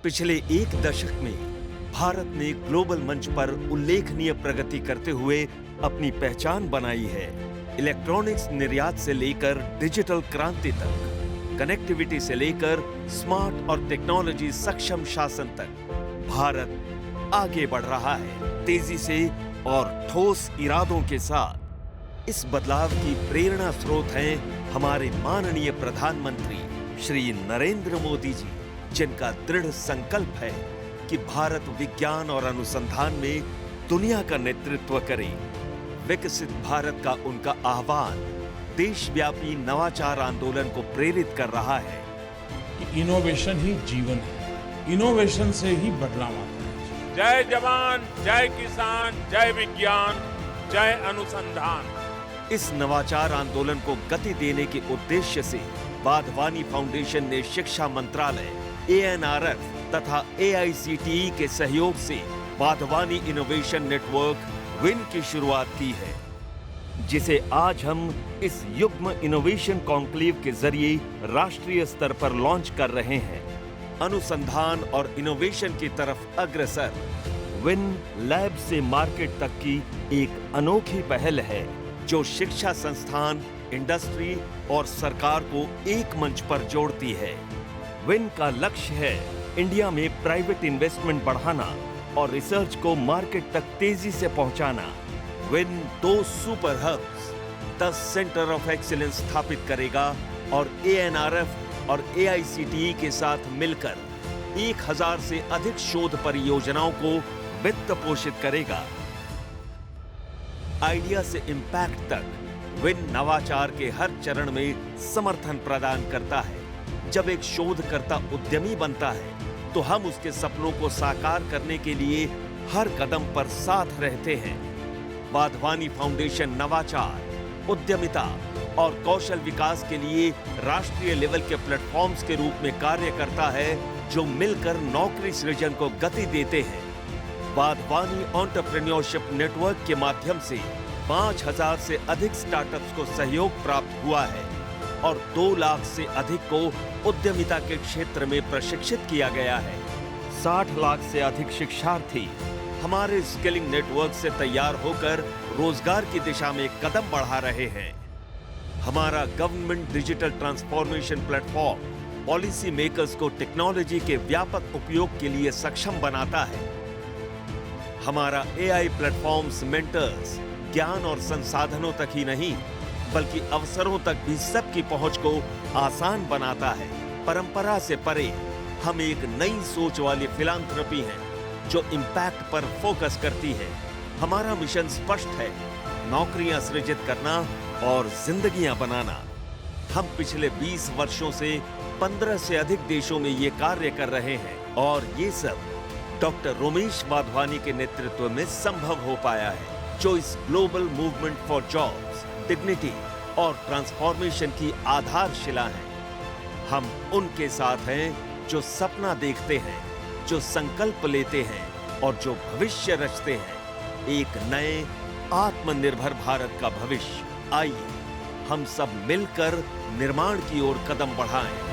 पिछले एक दशक में भारत ने ग्लोबल मंच पर उल्लेखनीय प्रगति करते हुए अपनी पहचान बनाई है। इलेक्ट्रॉनिक्स निर्यात से लेकर डिजिटल क्रांति तक, कनेक्टिविटी से लेकर स्मार्ट और टेक्नोलॉजी सक्षम शासन तक भारत आगे बढ़ रहा है, तेजी से और ठोस इरादों के साथ। इस बदलाव की प्रेरणा स्रोत हैं हमारे माननीय प्रधानमंत्री श्री नरेंद्र मोदी जी, जिनका दृढ़ संकल्प है कि भारत विज्ञान और अनुसंधान में दुनिया का नेतृत्व करे। विकसित भारत का उनका आह्वान देशव्यापी नवाचार आंदोलन को प्रेरित कर रहा है कि इनोवेशन ही जीवन है, इनोवेशन से ही बदलाव आता है। जय जवान, जय किसान, जय विज्ञान, जय अनुसंधान। इस नवाचार आंदोलन को गति देने के उद्देश्य से वाधवानी फाउंडेशन ने शिक्षा मंत्रालय, ANRF तथा AICTE के सहयोग से वाधवानी इनोवेशन नेटवर्क विन की शुरुआत की है, जिसे आज हम इस युग्म इनोवेशन कॉन्क्लेव के जरिए राष्ट्रीय स्तर पर लॉन्च कर रहे हैं। अनुसंधान और इनोवेशन की तरफ अग्रसर विन लैब से मार्केट तक की एक अनोखी पहल है, जो शिक्षा संस्थान, इंडस्ट्री और सरकार को एक मंच पर जोड़ती है। विन का लक्ष्य है इंडिया में प्राइवेट इन्वेस्टमेंट बढ़ाना और रिसर्च को मार्केट तक तेजी से पहुंचाना। Win 2 super hubs, 10 centre of excellence स्थापित करेगा और ANRF और AICTE के साथ मिलकर 1000 से अधिक शोध परियोजनाओं को वित्त पोषित करेगा। आइडिया से इम्पैक्ट तक विन नवाचार के हर चरण में समर्थन प्रदान करता है। जब एक शोधकर्ता उद्यमी बनता है तो हम उसके सपनों को साकार करने के लिए हर कदम पर साथ रहते हैं। वाधवानी फाउंडेशन नवाचार, उद्यमिता और कौशल विकास के लिए राष्ट्रीय लेवल के प्लेटफॉर्म्स के रूप में कार्य करता है, जो मिलकर नौकरी सृजन को गति देते हैं। वाधवानी एंटरप्रेन्योरशिप नेटवर्क के माध्यम से 5000 से अधिक स्टार्टअप्स को सहयोग प्राप्त हुआ है और 2 लाख से अधिक को उद्यमिता के क्षेत्र में प्रशिक्षित किया गया है। 60 लाख से अधिक शिक्षार्थी हमारे स्किलिंग नेटवर्क से तैयार होकर रोजगार की दिशा में कदम बढ़ा रहे हैं। हमारा government digital transformation platform policy makers को टेक्नोलॉजी के व्यापक उपयोग के लिए सक्षम बनाता है। हमारा AI प्लेटफॉर्म्स मेंटर्स ज्ञान और संसाधनों तक ही नहीं, बल्कि अवसरों तक भी सबकी पहुंच को आसान बनाता है। परंपरा से परे हम एक नई सोच वाली फिलांथ्रोपी हैं, जो इम्पैक्ट पर फोकस करती है। हमारा मिशन स्पष्ट है, नौकरियां सृजित करना और जिंदगियां बनाना। हम पिछले 20 वर्षों से 15 से अधिक देशों में ये कार्य कर रहे हैं और ये सब डॉक्टर रोमेश वाधवानी के नेतृत्व में संभव हो पाया है, जो इस global movement for jobs, dignity और ट्रांसफॉर्मेशन की आधारशिला है। हम उनके साथ हैं जो सपना देखते हैं, जो संकल्प लेते हैं और जो भविष्य रचते हैं, एक नए आत्मनिर्भर भारत का भविष्य। आइए हम सब मिलकर निर्माण की ओर कदम बढ़ाएं।